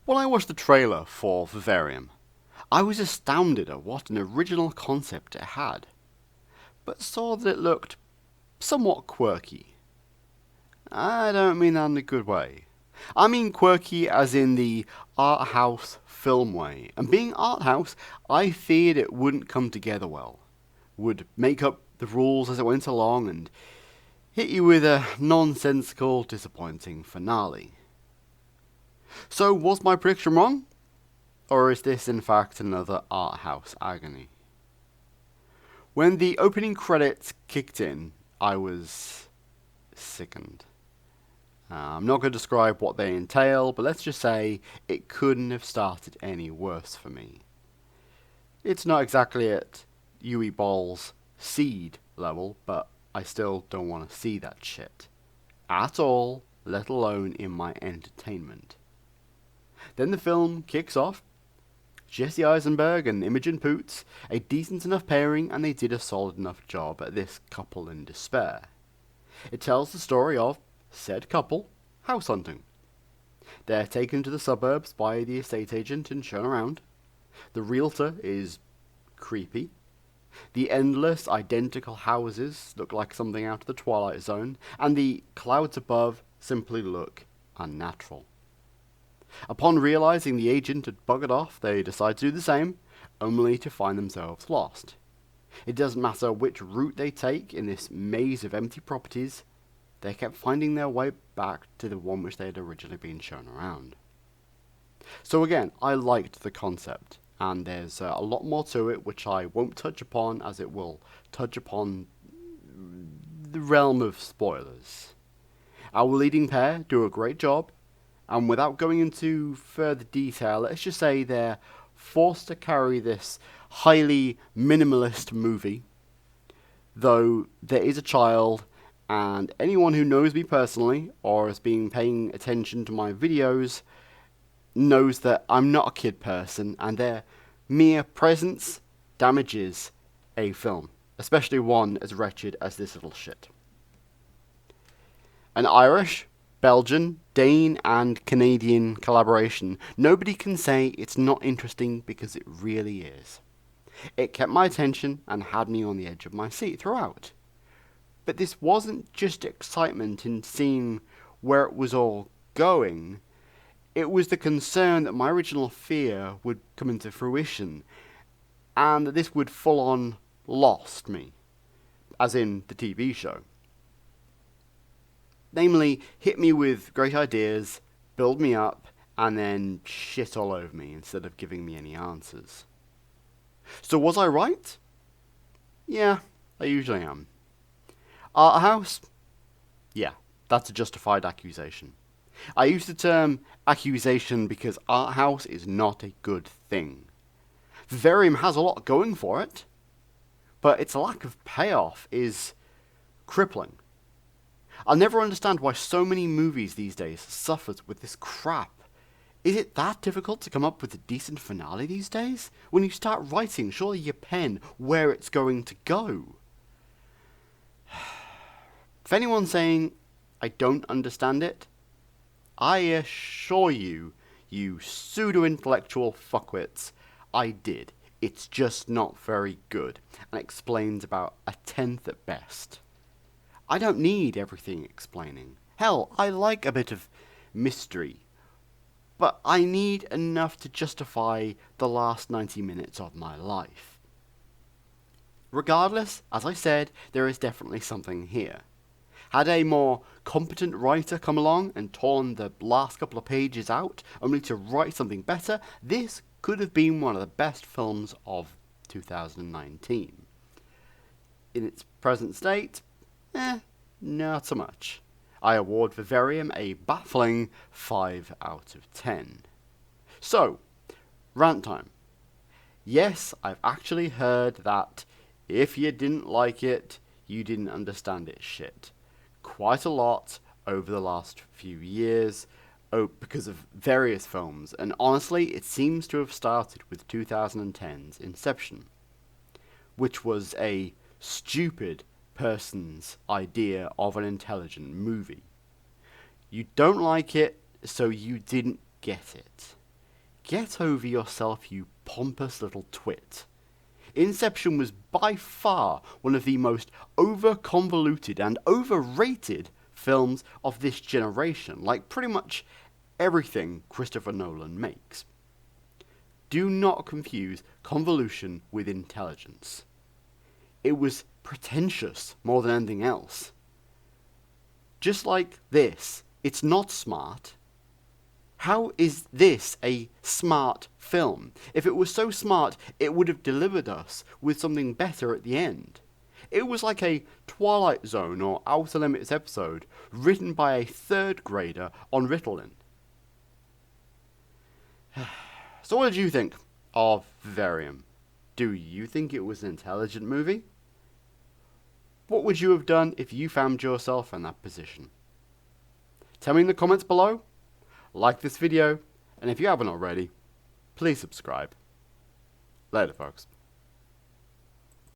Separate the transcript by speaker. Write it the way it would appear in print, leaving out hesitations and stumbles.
Speaker 1: When I watched the trailer for Vivarium, I was astounded at what an original concept it had, but saw that it looked somewhat quirky. I don't mean that in a good way. I mean quirky as in the art house film way, and being art house, I feared it wouldn't come together well, would make up the rules as it went along and hit you with a nonsensical, disappointing finale. So was my prediction wrong? Or is this in fact another art house agony? When the opening credits kicked in, I was sickened. I'm not going to describe what they entail, but let's just say it couldn't have started any worse for me. It's not exactly at Yui Ball's seed level, but I still don't want to see that shit. At all, let alone in my entertainment. Then the film kicks off. Jesse Eisenberg and Imogen Poots, a decent enough pairing, and they did a solid enough job at this couple in despair. It tells the story of said couple house hunting. They're taken to the suburbs by the estate agent and shown around. The realtor is creepy. The endless, identical houses look like something out of the Twilight Zone, and the clouds above simply look unnatural. Upon realizing the agent had buggered off, they decide to do the same, only to find themselves lost. It doesn't matter which route they take in this maze of empty properties, they kept finding their way back to the one which they had originally been shown around. So again, I liked the concept, and there's a lot more to it which I won't touch upon, as it will touch upon the realm of spoilers. Our leading pair do a great job, and without going into further detail, let's just say they're forced to carry this highly minimalist movie, though there is a child, and anyone who knows me personally, or has been paying attention to my videos, knows that I'm not a kid person, and their mere presence damages a film, especially one as wretched as this little shit. An Irish, Belgian, Dane, and Canadian collaboration. Nobody can say it's not interesting because it really is. It kept my attention and had me on the edge of my seat throughout. But this wasn't just excitement in seeing where it was all going. It was the concern that my original fear would come into fruition, and that this would full on lost me, as in the TV show. Namely, hit me with great ideas, build me up, and then shit all over me instead of giving me any answers. So was I right? Yeah, I usually am. Art house? Yeah, that's a justified accusation. I use the term accusation because art house is not a good thing. Vivarium has a lot going for it, but its lack of payoff is crippling. I'll never understand why so many movies these days suffers with this crap. Is it that difficult to come up with a decent finale these days? When you start writing, surely you pen where it's going to go. If anyone's saying, I don't understand it, I assure you, you pseudo-intellectual fuckwits, I did. It's just not very good, and explains about a tenth at best. I don't need everything explaining. Hell, I like a bit of mystery, but I need enough to justify the last 90 minutes of my life. Regardless, as I said, there is definitely something here. Had a more competent writer come along and torn the last couple of pages out, only to write something better, this could have been one of the best films of 2019. In its present state, not so much. I award Vivarium a baffling 5 out of 10. So, rant time. Yes, I've actually heard that if you didn't like it, you didn't understand it shit. Quite a lot over the last few years because of various films, and honestly, it seems to have started with 2010's Inception, which was a stupid person's idea of an intelligent movie. You don't like it, so you didn't get it. Get over yourself, you pompous little twit. Inception was by far one of the most over-convoluted and overrated films of this generation, like pretty much everything Christopher Nolan makes. Do not confuse convolution with intelligence. It was pretentious more than anything else. Just like this, it's not smart. How is this a smart film? If it was so smart, it would have delivered us with something better at the end. It was like a Twilight Zone or Outer Limits episode written by a third grader on Ritalin. So what did you think of Vivarium? Do you think it was an intelligent movie? What would you have done if you found yourself in that position? Tell me in the comments below. Like this video, and if you haven't already, please subscribe. Later, folks.